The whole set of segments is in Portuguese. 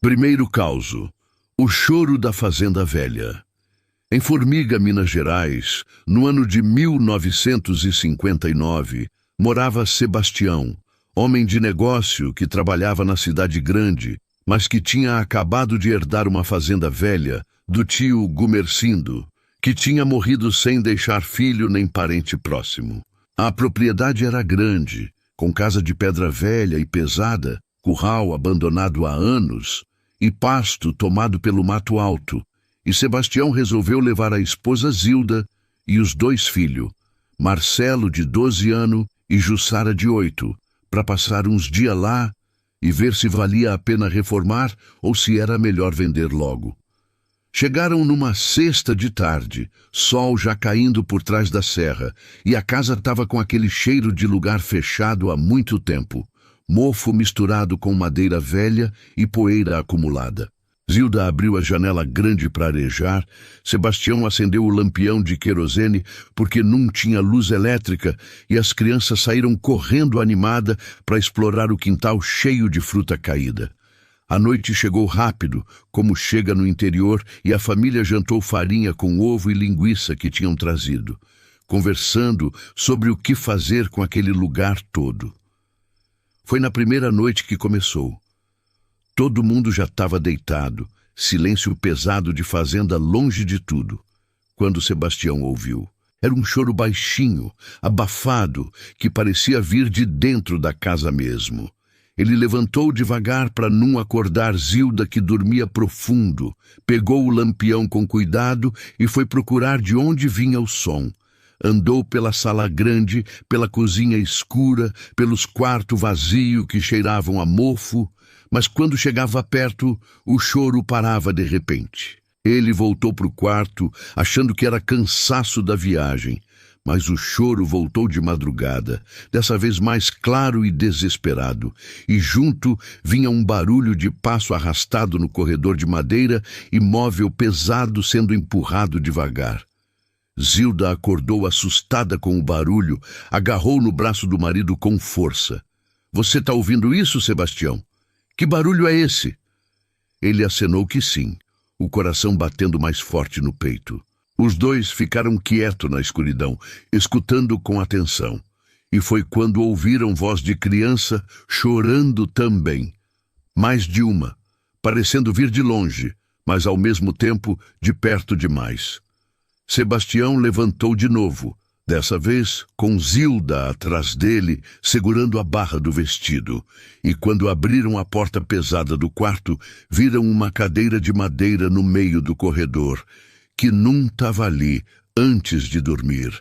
Primeiro causo: o choro da fazenda velha. Em Formiga, Minas Gerais, no ano de 1959, morava Sebastião, homem de negócio que trabalhava na cidade grande, mas que tinha acabado de herdar uma fazenda velha do tio Gumercindo, que tinha morrido sem deixar filho nem parente próximo. A propriedade era grande, com casa de pedra velha e pesada, curral abandonado há anos e pasto tomado pelo mato alto, e Sebastião resolveu levar a esposa Zilda e os 2 filhos, Marcelo, de 12 anos, e Jussara, de 8, para passar uns dias lá e ver se valia a pena reformar ou se era melhor vender logo. Chegaram numa sexta de tarde, sol já caindo por trás da serra, e a casa estava com aquele cheiro de lugar fechado há muito tempo, mofo misturado com madeira velha e poeira acumulada. Zilda abriu a janela grande para arejar, Sebastião acendeu o lampião de querosene porque não tinha luz elétrica e as crianças saíram correndo animada para explorar o quintal cheio de fruta caída. A noite chegou rápido, como chega no interior, e a família jantou farinha com ovo e linguiça que tinham trazido, conversando sobre o que fazer com aquele lugar todo. Foi na primeira noite que começou. Todo mundo já estava deitado, silêncio pesado de fazenda longe de tudo, quando Sebastião ouviu. Era um choro baixinho, abafado, que parecia vir de dentro da casa mesmo. Ele levantou devagar para não acordar Zilda, que dormia profundo, pegou o lampião com cuidado e foi procurar de onde vinha o som. Andou pela sala grande, pela cozinha escura, pelos quartos vazios que cheiravam a mofo, mas quando chegava perto, o choro parava de repente. Ele voltou para o quarto, achando que era cansaço da viagem, mas o choro voltou de madrugada, dessa vez mais claro e desesperado, e junto vinha um barulho de passo arrastado no corredor de madeira e móvel pesado sendo empurrado devagar. Zilda acordou assustada com o barulho, agarrou no braço do marido com força. "Você está ouvindo isso, Sebastião? Que barulho é esse?" Ele acenou que sim, o coração batendo mais forte no peito. Os 2 ficaram quietos na escuridão, escutando com atenção. E foi quando ouviram voz de criança chorando também. Mais de uma, parecendo vir de longe, mas ao mesmo tempo de perto demais. Sebastião levantou de novo, dessa vez com Zilda atrás dele, segurando a barra do vestido. E quando abriram a porta pesada do quarto, viram uma cadeira de madeira no meio do corredor, que não estava ali antes de dormir.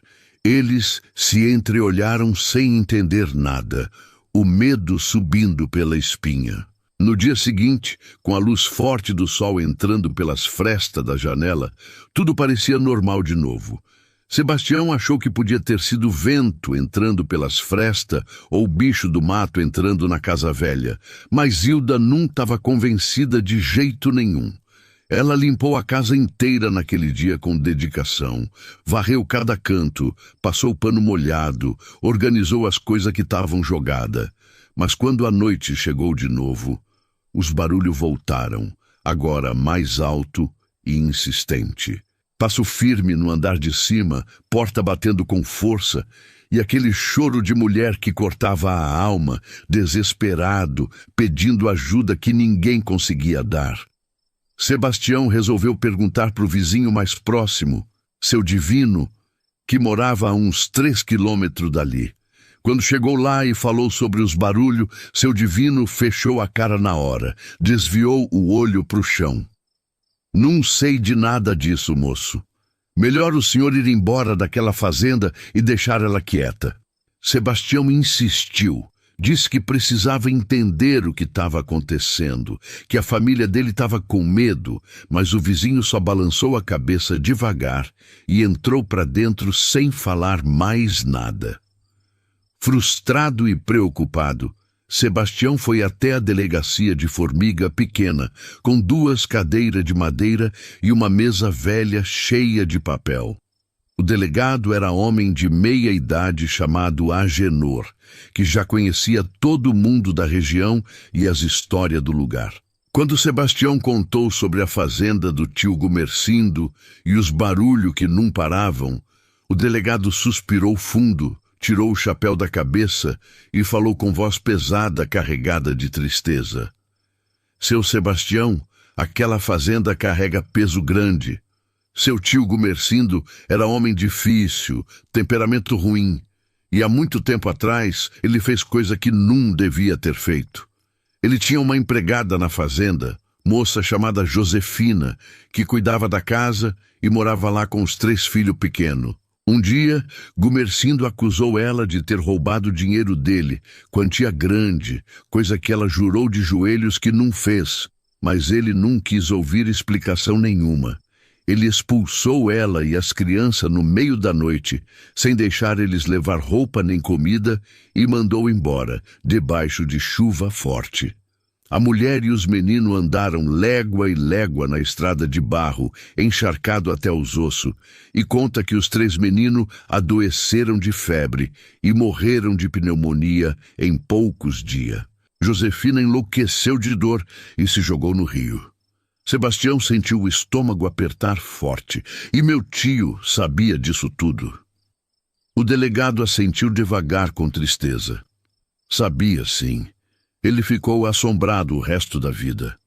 Eles se entreolharam sem entender nada, o medo subindo pela espinha. No dia seguinte, com a luz forte do sol entrando pelas frestas da janela, tudo parecia normal de novo. Sebastião achou que podia ter sido vento entrando pelas frestas ou bicho do mato entrando na casa velha, mas Zilda não estava convencida de jeito nenhum. Ela limpou a casa inteira naquele dia com dedicação, varreu cada canto, passou pano molhado, organizou as coisas que estavam jogadas. Mas quando a noite chegou de novo, os barulhos voltaram, agora mais alto e insistente. Passo firme no andar de cima, porta batendo com força, e aquele choro de mulher que cortava a alma, desesperado, pedindo ajuda que ninguém conseguia dar. Sebastião resolveu perguntar para o vizinho mais próximo, seu Divino, que morava a uns 3 quilômetros dali. Quando chegou lá e falou sobre os barulhos, seu Divino fechou a cara na hora, desviou o olho para o chão. "Não sei de nada disso, moço. Melhor o senhor ir embora daquela fazenda e deixar ela quieta." Sebastião insistiu. Disse que precisava entender o que estava acontecendo, que a família dele estava com medo, mas o vizinho só balançou a cabeça devagar e entrou para dentro sem falar mais nada. Frustrado e preocupado, Sebastião foi até a delegacia de Formiga pequena, com 2 cadeiras de madeira e uma mesa velha cheia de papel. O delegado era homem de meia idade chamado Agenor, que já conhecia todo mundo da região e as histórias do lugar. Quando Sebastião contou sobre a fazenda do tio Gumersindo e os barulhos que não paravam, o delegado suspirou fundo, tirou o chapéu da cabeça e falou com voz pesada, carregada de tristeza. Seu Sebastião, aquela fazenda carrega peso grande. Seu tio Gumersindo era homem difícil, temperamento ruim, e há muito tempo atrás ele fez coisa que não devia ter feito. Ele tinha uma empregada na fazenda, moça chamada Josefina, que cuidava da casa e morava lá com os 3 filhos pequenos. Um dia, Gumersindo acusou ela de ter roubado o dinheiro dele, quantia grande, coisa que ela jurou de joelhos que não fez, mas ele não quis ouvir explicação nenhuma. Ele expulsou ela e as crianças no meio da noite, sem deixar eles levar roupa nem comida, e mandou embora, debaixo de chuva forte. A mulher e os meninos andaram légua e légua na estrada de barro, encharcado até os ossos, e conta que os 3 meninos adoeceram de febre e morreram de pneumonia em poucos dias. Josefina enlouqueceu de dor e se jogou no rio. Sebastião sentiu o estômago apertar forte, e meu tio sabia disso tudo. O delegado assentiu devagar com tristeza. Sabia, sim. Ele ficou assombrado o resto da vida.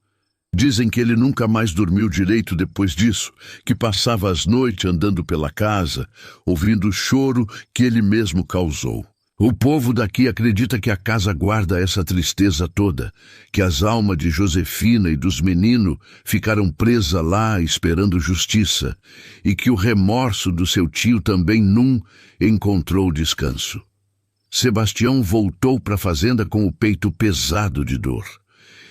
Dizem que ele nunca mais dormiu direito depois disso, que passava as noites andando pela casa, ouvindo o choro que ele mesmo causou. O povo daqui acredita que a casa guarda essa tristeza toda, que as almas de Josefina e dos meninos ficaram presas lá esperando justiça, e que o remorso do seu tio também não encontrou descanso. Sebastião voltou para a fazenda com o peito pesado de dor.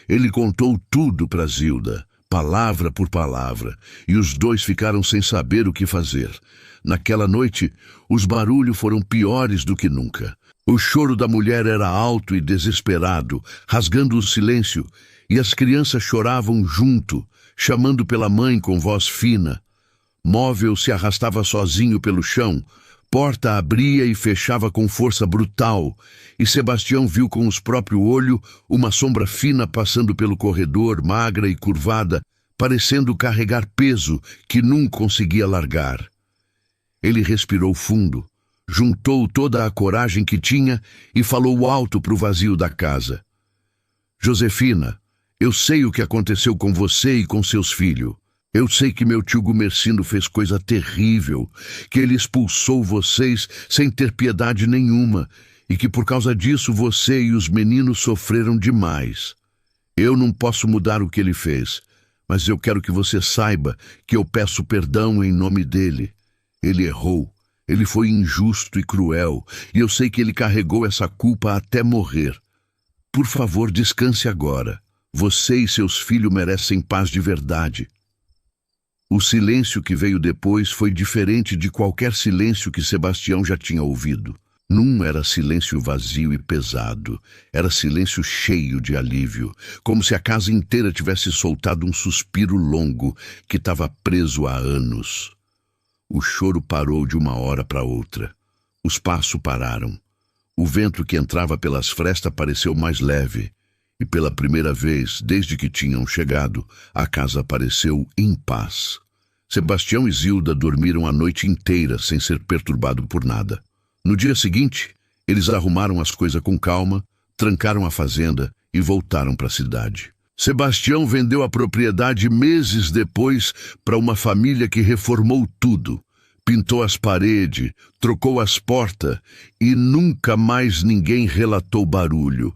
Ele contou tudo para Zilda, palavra por palavra, e os dois ficaram sem saber o que fazer. Naquela noite, os barulhos foram piores do que nunca. O choro da mulher era alto e desesperado, rasgando o silêncio, e as crianças choravam junto, chamando pela mãe com voz fina. Móvel se arrastava sozinho pelo chão, porta abria e fechava com força brutal, e Sebastião viu com os próprios olhos uma sombra fina passando pelo corredor, magra e curvada, parecendo carregar peso que não conseguia largar. Ele respirou fundo, juntou toda a coragem que tinha e falou alto para o vazio da casa. Josefina, eu sei o que aconteceu com você e com seus filhos. Eu sei que meu tio Gumersindo fez coisa terrível, que ele expulsou vocês sem ter piedade nenhuma, e que por causa disso você e os meninos sofreram demais. Eu não posso mudar o que ele fez, mas eu quero que você saiba que eu peço perdão em nome dele. Ele errou, ele foi injusto e cruel, e eu sei que ele carregou essa culpa até morrer. Por favor, descanse agora. Você e seus filhos merecem paz de verdade. O silêncio que veio depois foi diferente de qualquer silêncio que Sebastião já tinha ouvido. Não era silêncio vazio e pesado, era silêncio cheio de alívio, como se a casa inteira tivesse soltado um suspiro longo que estava preso há anos. O choro parou de uma hora para outra. Os passos pararam. O vento que entrava pelas frestas pareceu mais leve, e pela primeira vez, desde que tinham chegado, a casa pareceu em paz. Sebastião e Zilda dormiram a noite inteira sem ser perturbado por nada. No dia seguinte, eles arrumaram as coisas com calma, trancaram a fazenda e voltaram para a cidade. Sebastião vendeu a propriedade meses depois para uma família que reformou tudo. Pintou as paredes, trocou as portas e nunca mais ninguém relatou barulho.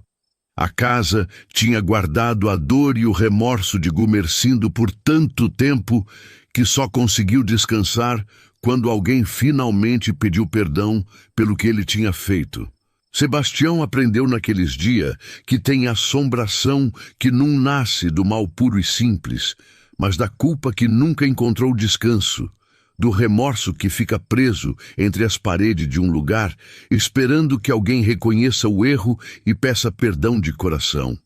A casa tinha guardado a dor e o remorso de Gumersindo por tanto tempo que só conseguiu descansar quando alguém finalmente pediu perdão pelo que ele tinha feito. Sebastião aprendeu naqueles dias que tem assombração que não nasce do mal puro e simples, mas da culpa que nunca encontrou descanso, do remorso que fica preso entre as paredes de um lugar, esperando que alguém reconheça o erro e peça perdão de coração.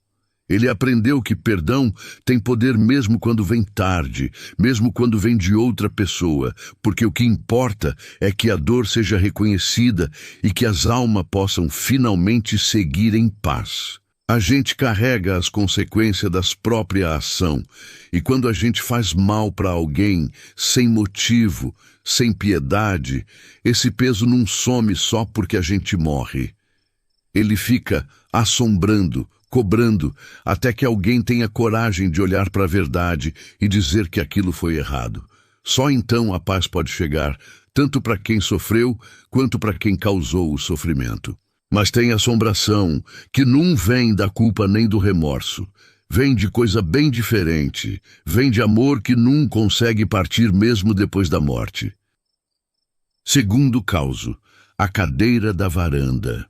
Ele aprendeu que perdão tem poder mesmo quando vem tarde, mesmo quando vem de outra pessoa, porque o que importa é que a dor seja reconhecida e que as almas possam finalmente seguir em paz. A gente carrega as consequências da própria ação, e quando a gente faz mal para alguém, sem motivo, sem piedade, esse peso não some só porque a gente morre. Ele fica assombrando, cobrando, até que alguém tenha coragem de olhar para a verdade e dizer que aquilo foi errado. Só então a paz pode chegar, tanto para quem sofreu, quanto para quem causou o sofrimento. Mas tem assombração, que não vem da culpa nem do remorso. Vem de coisa bem diferente. Vem de amor que não consegue partir mesmo depois da morte. Segundo causo, a cadeira da varanda.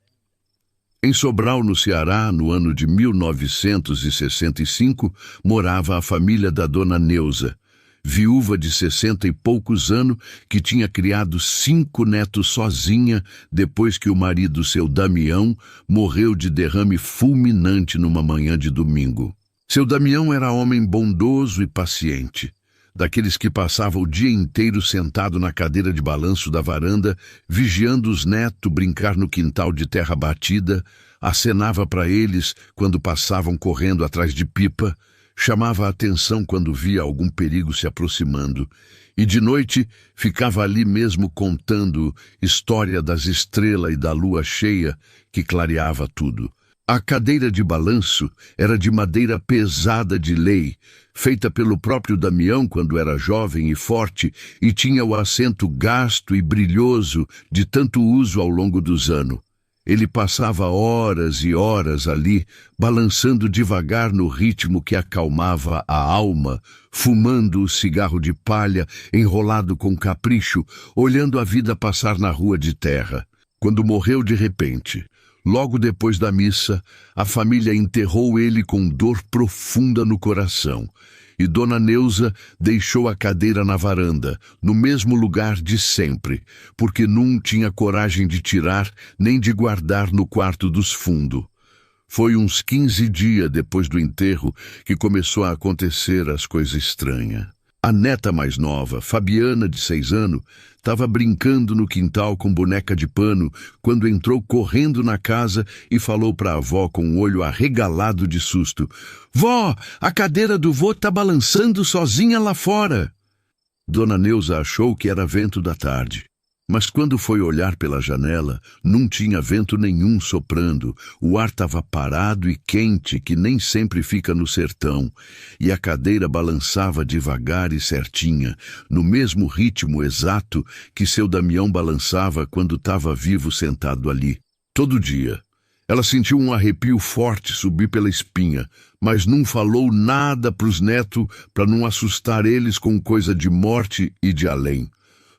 Em Sobral, no Ceará, no ano de 1965, morava a família da dona Neuza, viúva de 60 e poucos anos, que tinha criado 5 netos sozinha depois que o marido, seu Damião, morreu de derrame fulminante numa manhã de domingo. Seu Damião era homem bondoso e paciente, daqueles que passava o dia inteiro sentado na cadeira de balanço da varanda, vigiando os netos brincar no quintal de terra batida, acenava para eles quando passavam correndo atrás de pipa, chamava a atenção quando via algum perigo se aproximando, e de noite ficava ali mesmo contando história das estrelas e da lua cheia que clareava tudo. A cadeira de balanço era de madeira pesada de lei, feita pelo próprio Damião quando era jovem e forte, e tinha o assento gasto e brilhoso de tanto uso ao longo dos anos. Ele passava horas e horas ali, balançando devagar no ritmo que acalmava a alma, fumando o cigarro de palha, enrolado com capricho, olhando a vida passar na rua de terra. Quando morreu de repente, logo depois da missa, a família enterrou ele com dor profunda no coração. E Dona Neuza deixou a cadeira na varanda, no mesmo lugar de sempre, porque não tinha coragem de tirar nem de guardar no quarto dos fundos. Foi uns 15 dias depois do enterro que começou a acontecer as coisas estranhas. A neta mais nova, Fabiana, de 6 anos, estava brincando no quintal com boneca de pano quando entrou correndo na casa e falou para a avó com o olho arregalado de susto: "Vó, a cadeira do vô tá balançando sozinha lá fora." Dona Neuza achou que era vento da tarde, mas quando foi olhar pela janela, não tinha vento nenhum soprando, o ar estava parado e quente, que nem sempre fica no sertão, e a cadeira balançava devagar e certinha, no mesmo ritmo exato que seu Damião balançava quando estava vivo sentado ali. Todo dia, ela sentiu um arrepio forte subir pela espinha, mas não falou nada pros netos para não assustar eles com coisa de morte e de além.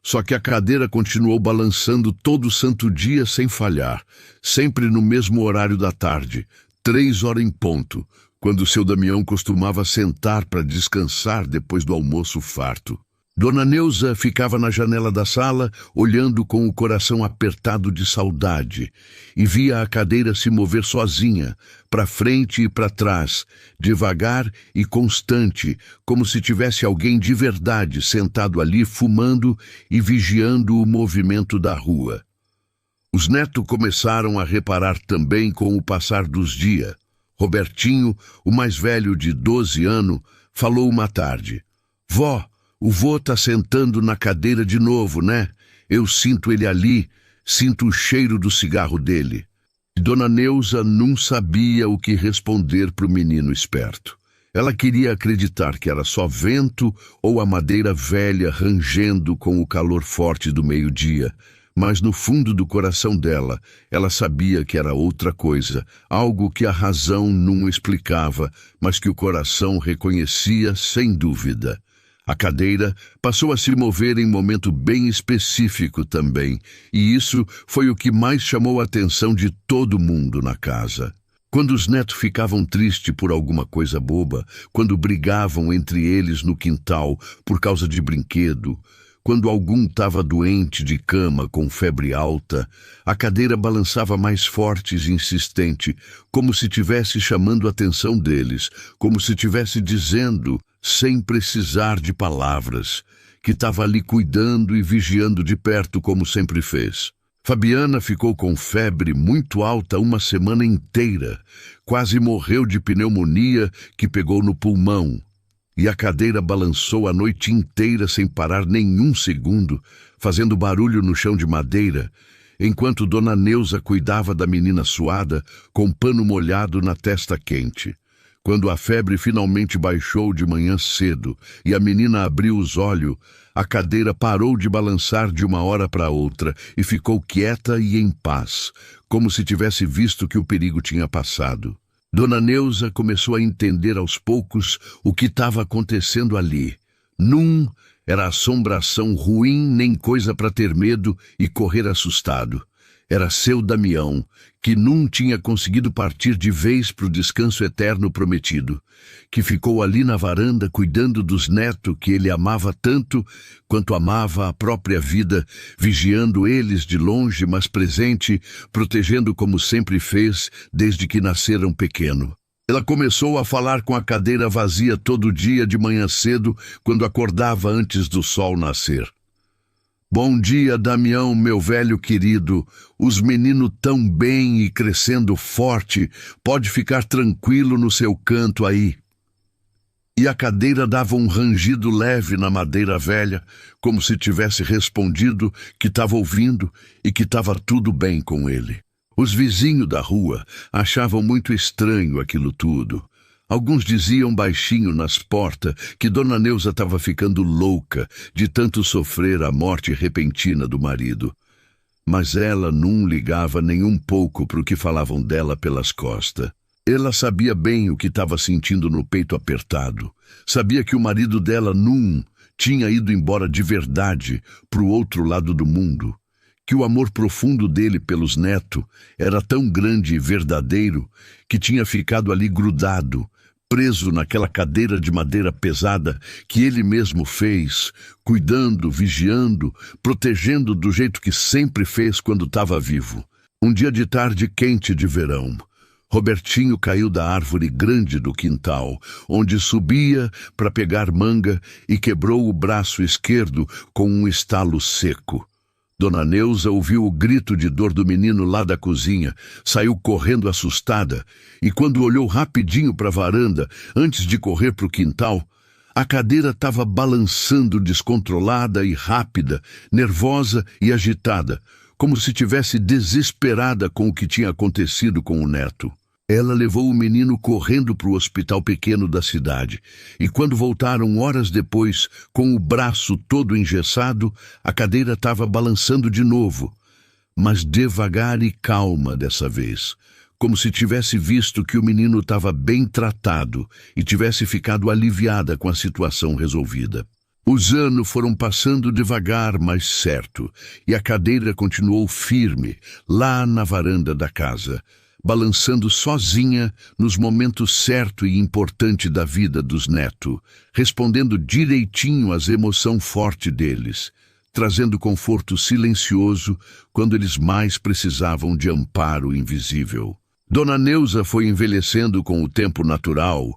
Só que a cadeira continuou balançando todo santo dia sem falhar, sempre no mesmo horário da tarde, 3 horas em ponto, quando seu Damião costumava sentar para descansar depois do almoço farto. Dona Neuza ficava na janela da sala, olhando com o coração apertado de saudade, e via a cadeira se mover sozinha, para frente e para trás, devagar e constante, como se tivesse alguém de verdade sentado ali fumando e vigiando o movimento da rua. Os netos começaram a reparar também com o passar dos dias. Robertinho, o mais velho de 12 anos, falou uma tarde: "Vó, o vô tá sentando na cadeira de novo, né? Eu sinto ele ali, sinto o cheiro do cigarro dele." Dona Neuza não sabia o que responder pro menino esperto. Ela queria acreditar que era só vento ou a madeira velha rangendo com o calor forte do meio-dia, mas no fundo do coração dela, ela sabia que era outra coisa, algo que a razão não explicava, mas que o coração reconhecia sem dúvida. A cadeira passou a se mover em momento bem específico também, e isso foi o que mais chamou a atenção de todo mundo na casa. Quando os netos ficavam tristes por alguma coisa boba, quando brigavam entre eles no quintal por causa de brinquedo, quando algum estava doente de cama com febre alta, a cadeira balançava mais forte e insistente, como se estivesse chamando a atenção deles, como se estivesse dizendo, sem precisar de palavras, que estava ali cuidando e vigiando de perto como sempre fez. Fabiana ficou com febre muito alta uma semana inteira. Quase morreu de pneumonia que pegou no pulmão. E a cadeira balançou a noite inteira sem parar nenhum segundo, fazendo barulho no chão de madeira, enquanto Dona Neuza cuidava da menina suada, com pano molhado na testa quente. Quando a febre finalmente baixou de manhã cedo e a menina abriu os olhos, a cadeira parou de balançar de uma hora para outra e ficou quieta e em paz, como se tivesse visto que o perigo tinha passado. Dona Neuza começou a entender aos poucos o que estava acontecendo ali. Não era assombração ruim nem coisa para ter medo e correr assustado. Era seu Damião, que não tinha conseguido partir de vez para o descanso eterno prometido, que ficou ali na varanda cuidando dos netos que ele amava tanto quanto amava a própria vida, vigiando eles de longe, mas presente, protegendo como sempre fez desde que nasceram pequeno. Ela começou a falar com a cadeira vazia todo dia de manhã cedo, quando acordava antes do sol nascer. Bom dia, Damião, meu velho querido. Os meninos tão bem e crescendo forte. Pode ficar tranquilo no seu canto aí. E a cadeira dava um rangido leve na madeira velha, como se tivesse respondido que estava ouvindo e que estava tudo bem com ele. Os vizinhos da rua achavam muito estranho aquilo tudo. Alguns diziam baixinho nas portas que Dona Neuza estava ficando louca de tanto sofrer a morte repentina do marido. Mas ela não ligava nem um pouco para o que falavam dela pelas costas. Ela sabia bem o que estava sentindo no peito apertado. Sabia que o marido dela não tinha ido embora de verdade para o outro lado do mundo. Que o amor profundo dele pelos netos era tão grande e verdadeiro que tinha ficado ali grudado, preso naquela cadeira de madeira pesada que ele mesmo fez, cuidando, vigiando, protegendo do jeito que sempre fez quando estava vivo. Um dia de tarde quente de verão, Robertinho caiu da árvore grande do quintal, onde subia para pegar manga e quebrou o braço esquerdo com um estalo seco. Dona Neuza ouviu o grito de dor do menino lá da cozinha, saiu correndo assustada, e quando olhou rapidinho para a varanda, antes de correr para o quintal, a cadeira estava balançando descontrolada e rápida, nervosa e agitada, como se tivesse desesperada com o que tinha acontecido com o neto. Ela levou o menino correndo para o hospital pequeno da cidade, e quando voltaram horas depois, com o braço todo engessado, a cadeira estava balançando de novo, mas devagar e calma dessa vez, como se tivesse visto que o menino estava bem tratado e tivesse ficado aliviada com a situação resolvida. Os anos foram passando devagar, mas certo, e a cadeira continuou firme, lá na varanda da casa, balançando sozinha nos momentos certo e importante da vida dos netos, respondendo direitinho às emoções fortes deles, trazendo conforto silencioso quando eles mais precisavam de amparo invisível. Dona Neuza foi envelhecendo com o tempo natural,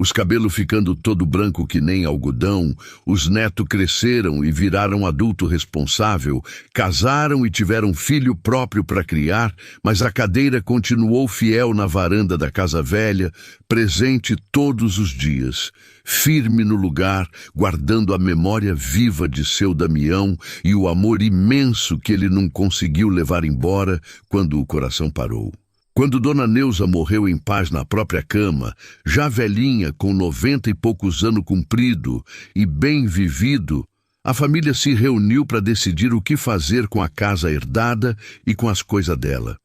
os cabelos ficando todo branco que nem algodão, os netos cresceram e viraram adulto responsável, casaram e tiveram filho próprio para criar, mas a cadeira continuou fiel na varanda da casa velha, presente todos os dias, firme no lugar, guardando a memória viva de seu Damião e o amor imenso que ele não conseguiu levar embora quando o coração parou. Quando Dona Neuza morreu em paz na própria cama, já velhinha, com 90 e poucos anos cumprido e bem vivido, a família se reuniu para decidir o que fazer com a casa herdada e com as coisas dela.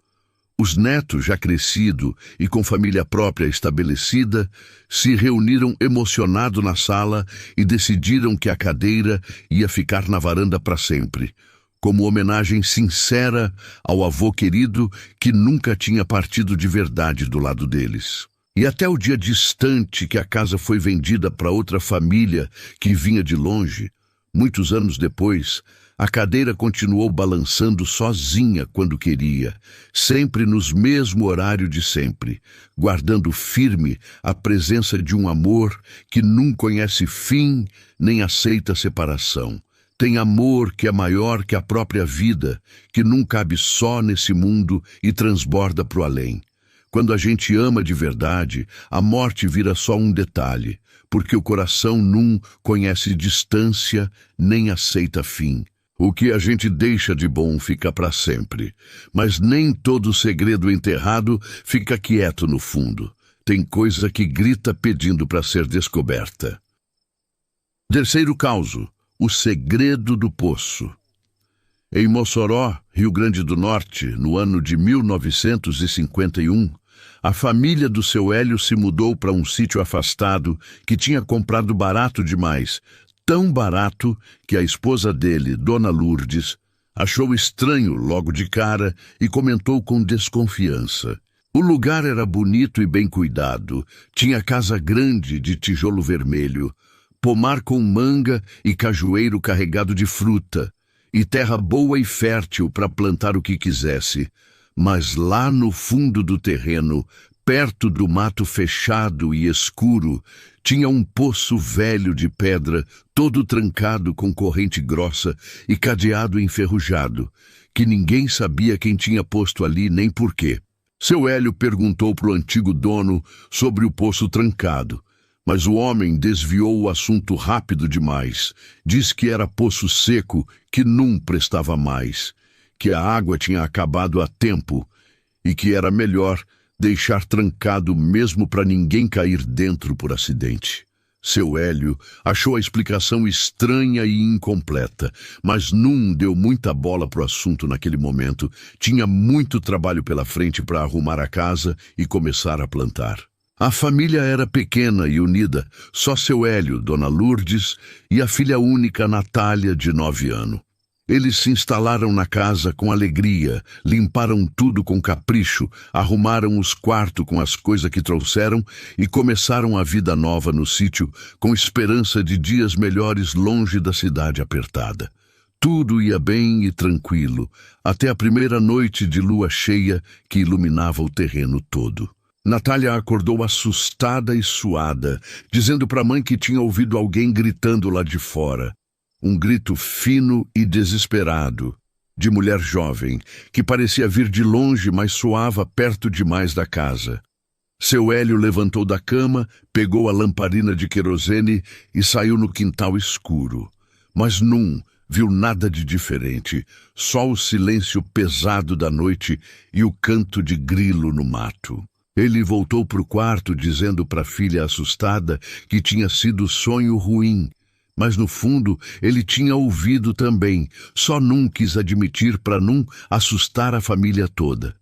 Os netos, já crescidos e com família própria estabelecida, se reuniram emocionados na sala e decidiram que a cadeira ia ficar na varanda para sempre, como homenagem sincera ao avô querido que nunca tinha partido de verdade do lado deles. E até o dia distante que a casa foi vendida para outra família que vinha de longe, muitos anos depois, a cadeira continuou balançando sozinha quando queria, sempre nos mesmo horário de sempre, guardando firme a presença de um amor que não conhece fim nem aceita separação, Tem amor que é maior que a própria vida, que não cabe só nesse mundo e transborda para o além. Quando a gente ama de verdade, a morte vira só um detalhe, porque o coração não conhece distância nem aceita fim. O que a gente deixa de bom fica para sempre, mas nem todo segredo enterrado fica quieto no fundo. Tem coisa que grita pedindo para ser descoberta. Terceiro causo: o segredo do poço. Em Mossoró, Rio Grande do Norte, no ano de 1951, a família do seu Hélio se mudou para um sítio afastado que tinha comprado barato demais, tão barato que a esposa dele, Dona Lourdes, achou estranho logo de cara e comentou com desconfiança. O lugar era bonito e bem cuidado, tinha casa grande de tijolo vermelho, pomar com manga e cajueiro carregado de fruta, e terra boa e fértil para plantar o que quisesse. Mas lá no fundo do terreno, perto do mato fechado e escuro, tinha um poço velho de pedra, todo trancado com corrente grossa e cadeado enferrujado, que ninguém sabia quem tinha posto ali nem por quê. Seu Hélio perguntou para o antigo dono sobre o poço trancado, mas o homem desviou o assunto rápido demais. Disse que era poço seco, que não prestava mais, que a água tinha acabado há tempo e que era melhor deixar trancado mesmo para ninguém cair dentro por acidente. Seu Hélio achou a explicação estranha e incompleta, mas não deu muita bola para o assunto naquele momento. Tinha muito trabalho pela frente para arrumar a casa e começar a plantar. A família era pequena e unida, só seu Hélio, Dona Lourdes e a filha única Natália, de 9 anos. Eles se instalaram na casa com alegria, limparam tudo com capricho, arrumaram os quartos com as coisas que trouxeram e começaram a vida nova no sítio com esperança de dias melhores longe da cidade apertada. Tudo ia bem e tranquilo, até a primeira noite de lua cheia que iluminava o terreno todo. Natália acordou assustada e suada, dizendo para a mãe que tinha ouvido alguém gritando lá de fora. Um grito fino e desesperado, de mulher jovem, que parecia vir de longe, mas soava perto demais da casa. Seu Hélio levantou da cama, pegou a lamparina de querosene e saiu no quintal escuro. Mas não viu nada de diferente, só o silêncio pesado da noite e o canto de grilo no mato. Ele voltou para o quarto dizendo para a filha assustada que tinha sido sonho ruim, mas no fundo ele tinha ouvido também, só não quis admitir para não assustar a família toda.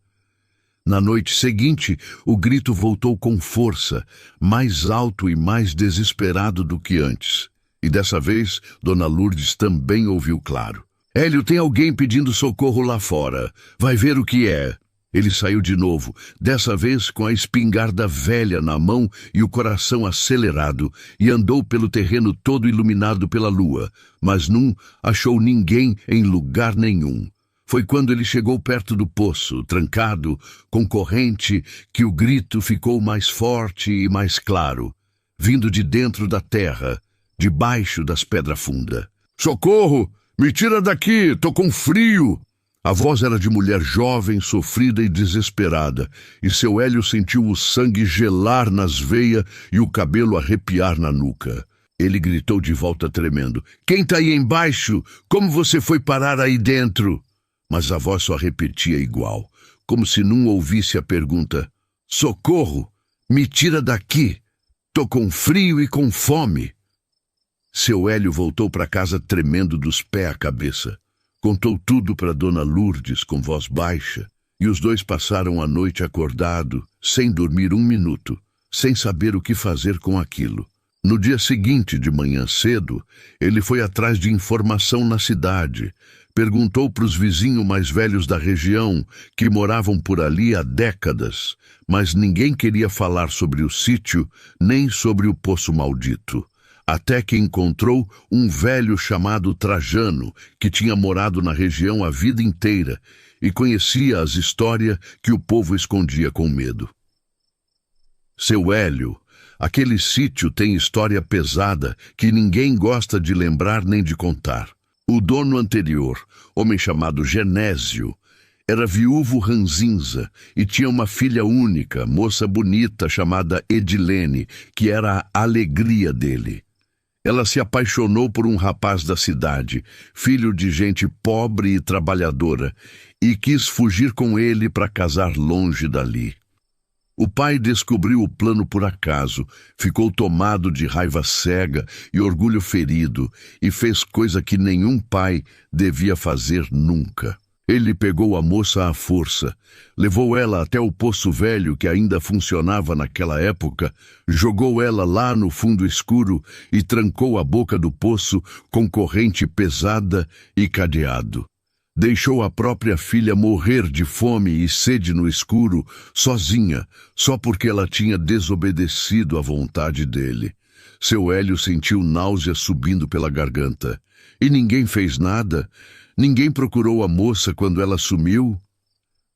Na noite seguinte, o grito voltou com força, mais alto e mais desesperado do que antes. E dessa vez, Dona Lourdes também ouviu claro. Hélio, tem alguém pedindo socorro lá fora. Vai ver o que é. Ele saiu de novo, dessa vez com a espingarda velha na mão e o coração acelerado, e andou pelo terreno todo iluminado pela lua, mas não achou ninguém em lugar nenhum. Foi quando ele chegou perto do poço, trancado, com corrente, que o grito ficou mais forte e mais claro, vindo de dentro da terra, debaixo das pedras fundas. Socorro! Me tira daqui! Tô com frio! A voz era de mulher jovem, sofrida e desesperada, e seu Hélio sentiu o sangue gelar nas veias e o cabelo arrepiar na nuca. Ele gritou de volta tremendo. Quem tá aí embaixo? Como você foi parar aí dentro? Mas a voz só repetia igual, como se não ouvisse a pergunta. Socorro! Me tira daqui! Tô com frio e com fome! Seu Hélio voltou para casa tremendo dos pés à cabeça. Contou tudo para Dona Lourdes com voz baixa, e os dois passaram a noite acordado, sem dormir um minuto, sem saber o que fazer com aquilo. No dia seguinte, de manhã cedo, ele foi atrás de informação na cidade, perguntou para os vizinhos mais velhos da região, que moravam por ali há décadas, mas ninguém queria falar sobre o sítio, nem sobre o poço maldito. Até que encontrou um velho chamado Trajano, que tinha morado na região a vida inteira e conhecia as histórias que o povo escondia com medo. Seu Hélio, aquele sítio tem história pesada que ninguém gosta de lembrar nem de contar. O dono anterior, homem chamado Genésio, era viúvo ranzinza e tinha uma filha única, moça bonita chamada Edilene, que era a alegria dele. Ela se apaixonou por um rapaz da cidade, filho de gente pobre e trabalhadora, e quis fugir com ele para casar longe dali. O pai descobriu o plano por acaso, ficou tomado de raiva cega e orgulho ferido, e fez coisa que nenhum pai devia fazer nunca. Ele pegou a moça à força, levou ela até o poço velho que ainda funcionava naquela época, jogou ela lá no fundo escuro e trancou a boca do poço com corrente pesada e cadeado. Deixou a própria filha morrer de fome e sede no escuro, sozinha, só porque ela tinha desobedecido à vontade dele. Seu Hélio sentiu náusea subindo pela garganta. E ninguém fez nada? Ninguém procurou a moça quando ela sumiu?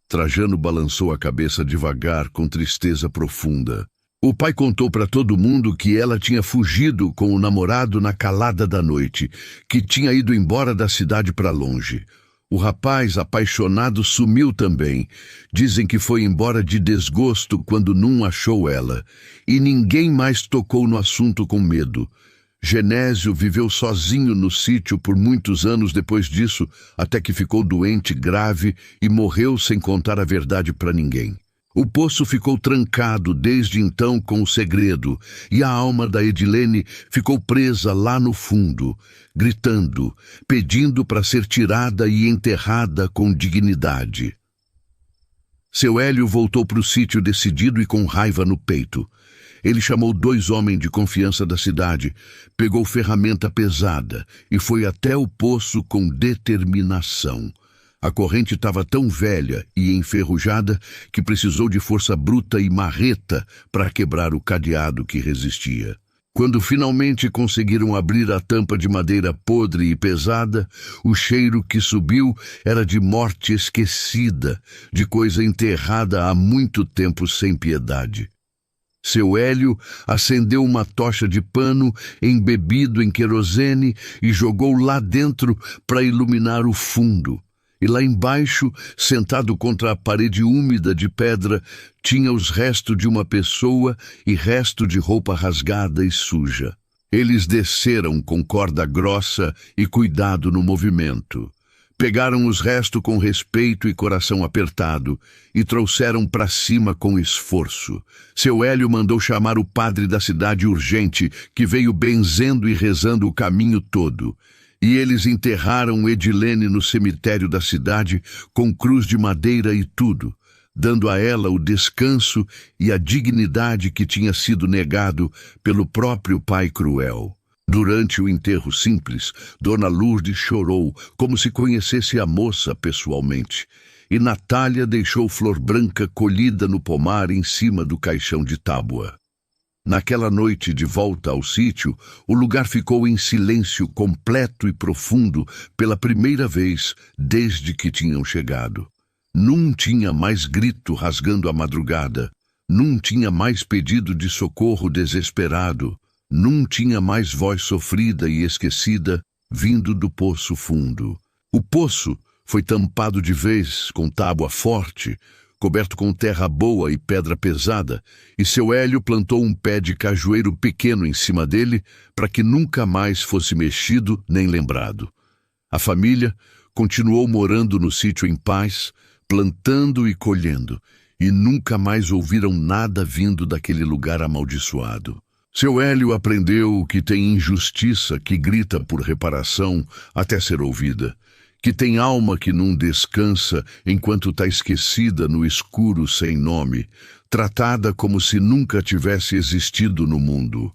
Trajano balançou a cabeça devagar, com tristeza profunda. O pai contou para todo mundo que ela tinha fugido com o namorado na calada da noite, que tinha ido embora da cidade para longe. O rapaz apaixonado sumiu também. Dizem que foi embora de desgosto quando não achou ela. E ninguém mais tocou no assunto com medo. Genésio viveu sozinho no sítio por muitos anos depois disso, até que ficou doente grave e morreu sem contar a verdade para ninguém. O poço ficou trancado desde então com o segredo, e a alma da Edilene ficou presa lá no fundo, gritando, pedindo para ser tirada e enterrada com dignidade. Seu Hélio voltou para o sítio decidido e com raiva no peito. Ele chamou 2 homens de confiança da cidade, pegou ferramenta pesada e foi até o poço com determinação. A corrente estava tão velha e enferrujada que precisou de força bruta e marreta para quebrar o cadeado que resistia. Quando finalmente conseguiram abrir a tampa de madeira podre e pesada, o cheiro que subiu era de morte esquecida, de coisa enterrada há muito tempo sem piedade. Seu Hélio acendeu uma tocha de pano embebido em querosene e jogou lá dentro para iluminar o fundo. E lá embaixo, sentado contra a parede úmida de pedra, tinha os restos de uma pessoa e resto de roupa rasgada e suja. Eles desceram com corda grossa e cuidado no movimento. Pegaram os restos com respeito e coração apertado e trouxeram para cima com esforço. Seu Hélio mandou chamar o padre da cidade urgente, que veio benzendo e rezando o caminho todo. E eles enterraram Edilene no cemitério da cidade com cruz de madeira e tudo, dando a ela o descanso e a dignidade que tinha sido negado pelo próprio pai cruel. Durante o enterro simples, Dona Lourdes chorou como se conhecesse a moça pessoalmente, e Natália deixou flor branca colhida no pomar em cima do caixão de tábua. Naquela noite de volta ao sítio, o lugar ficou em silêncio completo e profundo pela primeira vez desde que tinham chegado. Não tinha mais grito rasgando a madrugada, não tinha mais pedido de socorro desesperado, não tinha mais voz sofrida e esquecida vindo do poço fundo. O poço foi tampado de vez com tábua forte, coberto com terra boa e pedra pesada, e seu Hélio plantou um pé de cajueiro pequeno em cima dele para que nunca mais fosse mexido nem lembrado. A família continuou morando no sítio em paz, plantando e colhendo, e nunca mais ouviram nada vindo daquele lugar amaldiçoado. Seu Hélio aprendeu que tem injustiça que grita por reparação até ser ouvida, que tem alma que não descansa enquanto está esquecida no escuro sem nome, tratada como se nunca tivesse existido no mundo.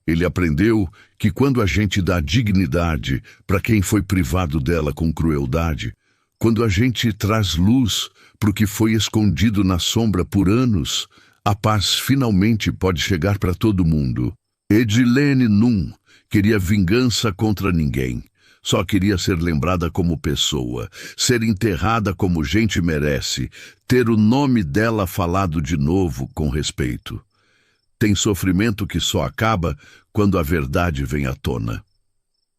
Ele aprendeu que quando a gente dá dignidade para quem foi privado dela com crueldade, quando a gente traz luz para o que foi escondido na sombra por anos, a paz finalmente pode chegar para todo mundo. Edilene não queria vingança contra ninguém. Só queria ser lembrada como pessoa, ser enterrada como gente merece, ter o nome dela falado de novo com respeito. Tem sofrimento que só acaba quando a verdade vem à tona.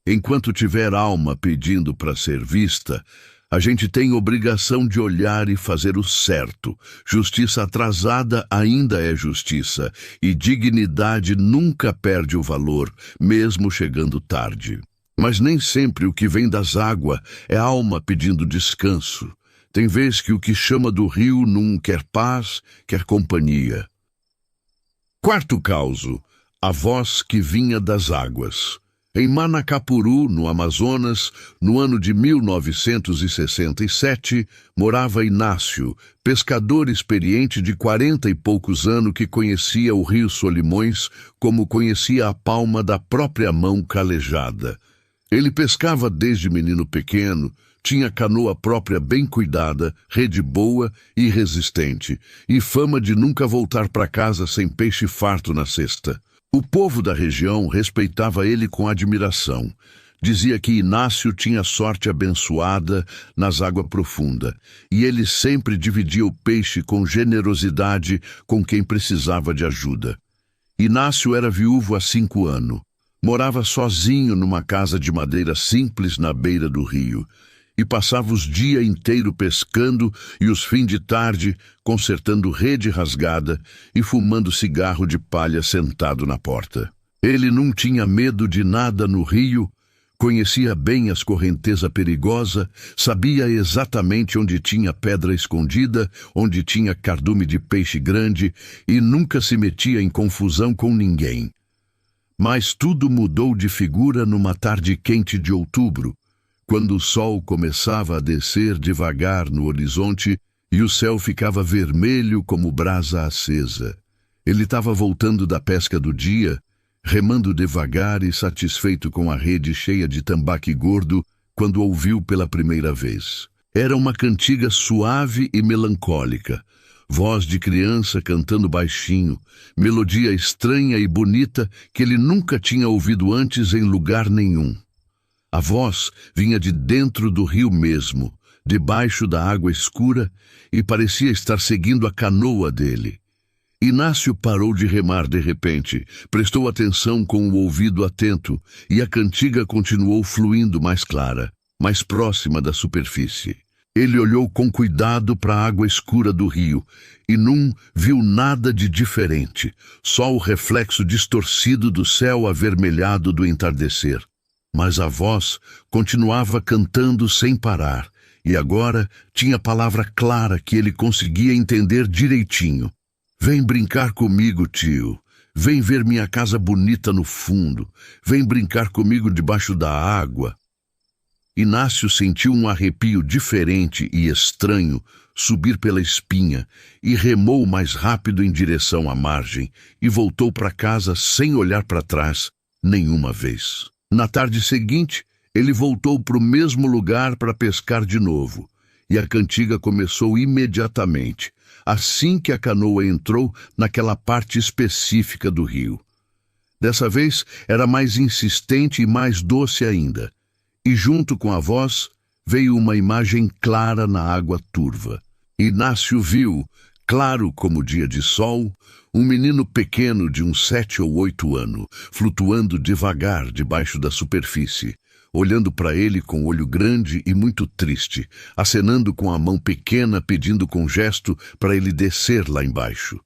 Enquanto tiver alma pedindo para ser vista, a gente tem obrigação de olhar e fazer o certo. Justiça atrasada ainda é justiça, e dignidade nunca perde o valor, mesmo chegando tarde. Mas nem sempre o que vem das águas é alma pedindo descanso. Tem vez que o que chama do rio não quer paz, quer companhia. Quarto causo, a voz que vinha das águas. Em Manacapuru, no Amazonas, no ano de 1967, morava Inácio, pescador experiente de 40 e poucos anos que conhecia o rio Solimões como conhecia a palma da própria mão calejada. Ele pescava desde menino pequeno, tinha canoa própria bem cuidada, rede boa e resistente, e fama de nunca voltar para casa sem peixe farto na cesta. O povo da região respeitava ele com admiração. Dizia que Inácio tinha sorte abençoada nas águas profundas, e ele sempre dividia o peixe com generosidade com quem precisava de ajuda. Inácio era viúvo há 5 anos. Morava sozinho numa casa de madeira simples na beira do rio, e passava os dias inteiros pescando e os fins de tarde consertando rede rasgada e fumando cigarro de palha sentado na porta. Ele não tinha medo de nada no rio, conhecia bem as correntezas perigosas, sabia exatamente onde tinha pedra escondida, onde tinha cardume de peixe grande e nunca se metia em confusão com ninguém. Mas tudo mudou de figura numa tarde quente de outubro, quando o sol começava a descer devagar no horizonte e o céu ficava vermelho como brasa acesa. Ele estava voltando da pesca do dia, remando devagar e satisfeito com a rede cheia de tambaqui gordo, quando ouviu pela primeira vez. Era uma cantiga suave e melancólica, voz de criança cantando baixinho, melodia estranha e bonita que ele nunca tinha ouvido antes em lugar nenhum. A voz vinha de dentro do rio mesmo, debaixo da água escura, e parecia estar seguindo a canoa dele. Inácio parou de remar de repente, prestou atenção com o ouvido atento, e a cantiga continuou fluindo mais clara, mais próxima da superfície. Ele olhou com cuidado para a água escura do rio, e não viu nada de diferente, só o reflexo distorcido do céu avermelhado do entardecer. Mas a voz continuava cantando sem parar, e agora tinha palavra clara que ele conseguia entender direitinho. Vem brincar comigo, tio. Vem ver minha casa bonita no fundo. Vem brincar comigo debaixo da água. Inácio sentiu um arrepio diferente e estranho subir pela espinha e remou mais rápido em direção à margem e voltou para casa sem olhar para trás nenhuma vez. Na tarde seguinte, ele voltou para o mesmo lugar para pescar de novo, e a cantiga começou imediatamente, assim que a canoa entrou naquela parte específica do rio. Dessa vez era mais insistente e mais doce ainda, e junto com a voz veio uma imagem clara na água turva. Inácio viu, claro como dia de sol, um menino pequeno de uns 7 ou 8 anos, flutuando devagar debaixo da superfície, olhando para ele com olho grande e muito triste, acenando com a mão pequena, pedindo com gesto para ele descer lá embaixo.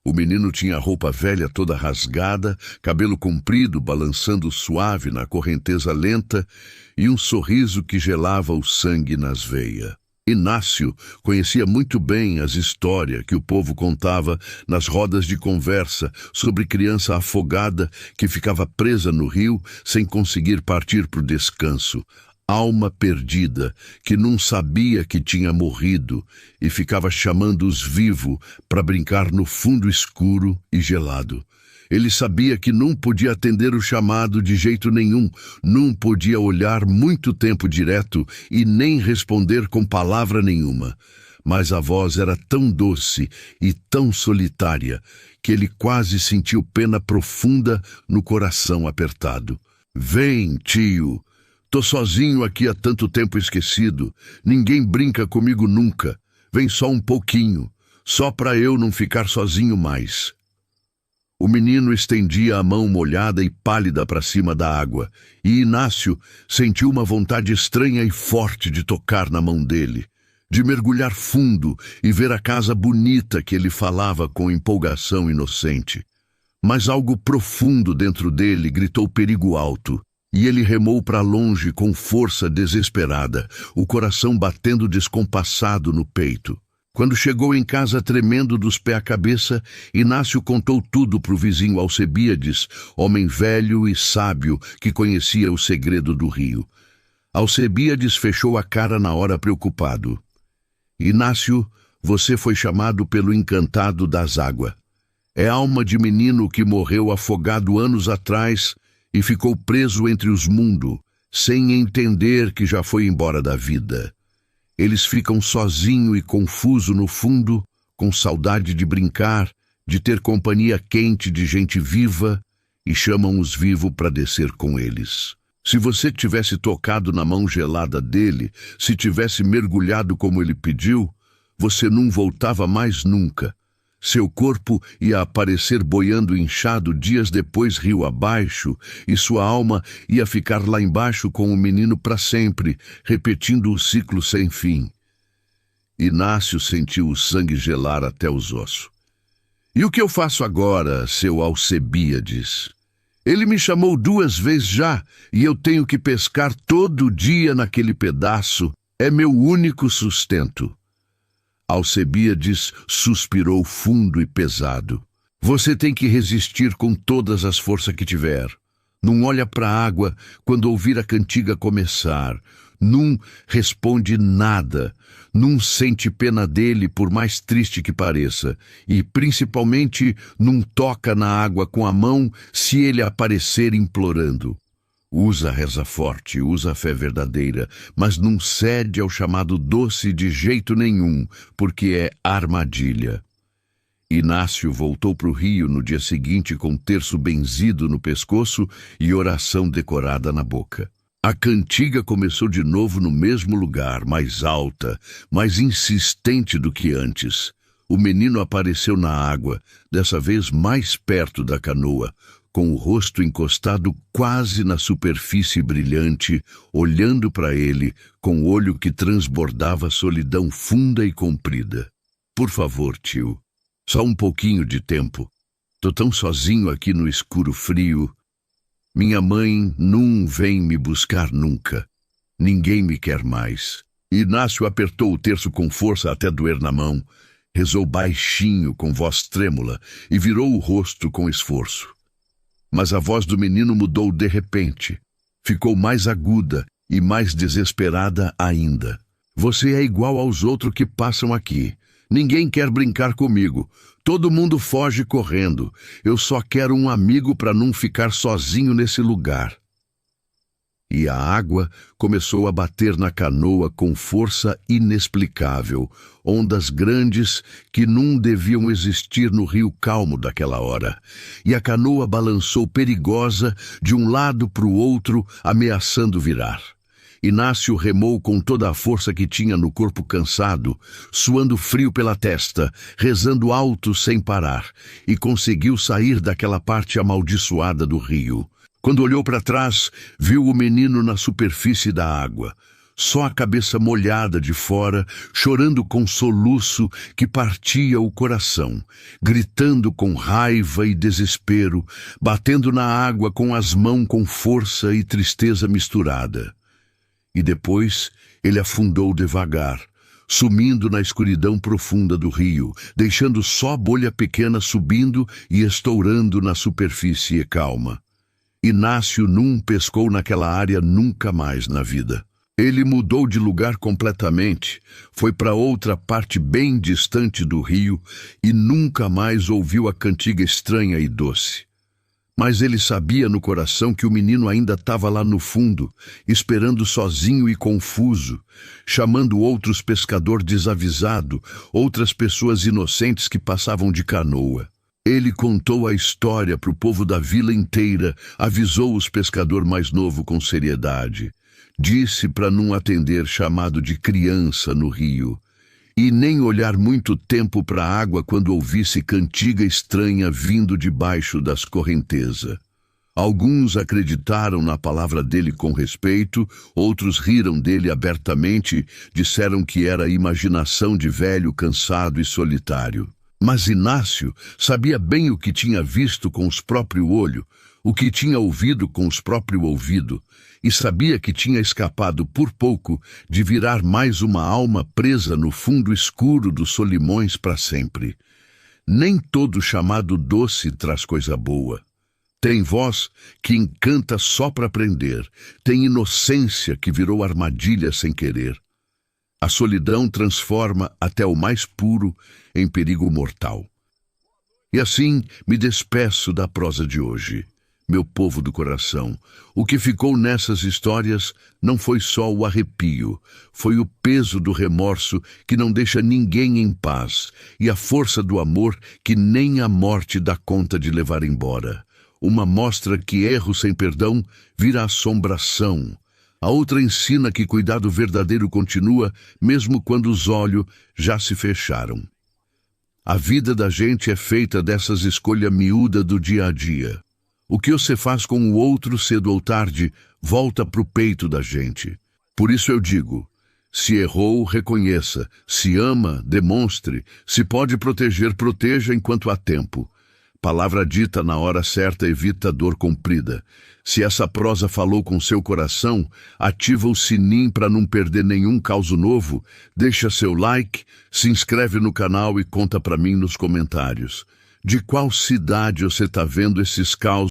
O menino tinha roupa velha toda rasgada, cabelo comprido balançando suave na correnteza lenta e um sorriso que gelava o sangue nas veias. Inácio conhecia muito bem as histórias que o povo contava nas rodas de conversa sobre criança afogada que ficava presa no rio sem conseguir partir para o descanso, alma perdida que não sabia que tinha morrido e ficava chamando os vivos para brincar no fundo escuro e gelado. Ele sabia que não podia atender o chamado de jeito nenhum, não podia olhar muito tempo direto e nem responder com palavra nenhuma. Mas a voz era tão doce e tão solitária que ele quase sentiu pena profunda no coração apertado. Vem, tio. Tô sozinho aqui há tanto tempo esquecido. Ninguém brinca comigo nunca. Vem só um pouquinho, só para eu não ficar sozinho mais. O menino estendia a mão molhada e pálida para cima da água, e Inácio sentiu uma vontade estranha e forte de tocar na mão dele, de mergulhar fundo e ver a casa bonita que ele falava com empolgação inocente. Mas algo profundo dentro dele gritou perigo alto, e ele remou para longe com força desesperada, o coração batendo descompassado no peito. Quando chegou em casa tremendo dos pés à cabeça, Inácio contou tudo para o vizinho Alcebíades, homem velho e sábio que conhecia o segredo do rio. Alcebíades fechou a cara na hora preocupado. Inácio, você foi chamado pelo encantado das águas. É alma de menino que morreu afogado anos atrás e ficou preso entre os mundos, sem entender que já foi embora da vida. Eles ficam sozinho e confuso no fundo, com saudade de brincar, de ter companhia quente de gente viva, e chamam os vivos para descer com eles. Se você tivesse tocado na mão gelada dele, se tivesse mergulhado como ele pediu, você não voltava mais nunca. Seu corpo ia aparecer boiando inchado dias depois rio abaixo, e sua alma ia ficar lá embaixo com o menino para sempre, repetindo o ciclo sem fim. Inácio sentiu o sangue gelar até os ossos. E o que eu faço agora, seu Alcebíades? Ele me chamou 2 vezes já, e eu tenho que pescar todo dia naquele pedaço. É meu único sustento. Alcebíades suspirou fundo e pesado. Você tem que resistir com todas as forças que tiver. Não olha para a água quando ouvir a cantiga começar. Não responde nada. Não sente pena dele, por mais triste que pareça. E, principalmente, não toca na água com a mão se ele aparecer implorando. Usa a reza forte, usa a fé verdadeira, mas não cede ao chamado doce de jeito nenhum, porque é armadilha. Inácio voltou para o rio no dia seguinte com terço benzido no pescoço e oração decorada na boca. A cantiga começou de novo no mesmo lugar, mais alta, mais insistente do que antes. O menino apareceu na água, dessa vez mais perto da canoa, com o rosto encostado quase na superfície brilhante, olhando para ele com o olho que transbordava solidão funda e comprida. Por favor, tio, só um pouquinho de tempo. Tô tão sozinho aqui no escuro frio. Minha mãe não vem me buscar nunca. Ninguém me quer mais. Inácio apertou o terço com força até doer na mão, rezou baixinho com voz trêmula e virou o rosto com esforço. Mas a voz do menino mudou de repente. Ficou mais aguda e mais desesperada ainda. Você é igual aos outros que passam aqui. Ninguém quer brincar comigo. Todo mundo foge correndo. Eu só quero um amigo para não ficar sozinho nesse lugar. E a água começou a bater na canoa com força inexplicável, ondas grandes que não deviam existir no rio calmo daquela hora. E a canoa balançou perigosa de um lado para o outro, ameaçando virar. Inácio remou com toda a força que tinha no corpo cansado, suando frio pela testa, rezando alto sem parar, e conseguiu sair daquela parte amaldiçoada do rio. Quando olhou para trás, viu o menino na superfície da água, só a cabeça molhada de fora, chorando com soluço que partia o coração, gritando com raiva e desespero, batendo na água com as mãos com força e tristeza misturada. E depois ele afundou devagar, sumindo na escuridão profunda do rio, deixando só bolha pequena subindo e estourando na superfície calma. Inácio não pescou naquela área nunca mais na vida. Ele mudou de lugar completamente, foi para outra parte bem distante do rio e nunca mais ouviu a cantiga estranha e doce. Mas ele sabia no coração que o menino ainda estava lá no fundo, esperando sozinho e confuso, chamando outros pescadores desavisados, outras pessoas inocentes que passavam de canoa. Ele contou a história para o povo da vila inteira, avisou os pescadores mais novos com seriedade. Disse para não atender chamado de criança no rio. e nem olhar muito tempo para a água quando ouvisse cantiga estranha vindo debaixo das correntezas. Alguns acreditaram na palavra dele com respeito, outros riram dele abertamente, disseram que era imaginação de velho cansado e solitário. Mas Inácio sabia bem o que tinha visto com os próprios olhos, o que tinha ouvido com os próprios ouvidos, e sabia que tinha escapado por pouco de virar mais uma alma presa no fundo escuro dos Solimões para sempre. Nem todo chamado doce traz coisa boa. Tem voz que encanta só para aprender, tem inocência que virou armadilha sem querer. A solidão transforma até o mais puro em perigo mortal. E assim me despeço da prosa de hoje. Meu povo do coração, o que ficou nessas histórias não foi só o arrepio, foi o peso do remorso que não deixa ninguém em paz e a força do amor que nem a morte dá conta de levar embora. Uma mostra que erro sem perdão vira assombração. A outra ensina que cuidado verdadeiro continua mesmo quando os olhos já se fecharam. A vida da gente é feita dessas escolhas miúdas do dia a dia. O que você faz com o outro cedo ou tarde volta pro peito da gente. Por isso eu digo, se errou, reconheça. Se ama, demonstre. Se pode proteger, proteja enquanto há tempo. Palavra dita na hora certa evita dor comprida. Se essa prosa falou com seu coração, ativa o sininho para não perder nenhum causo novo, deixa seu like, se inscreve no canal e conta para mim nos comentários. De qual cidade você está vendo esses causos?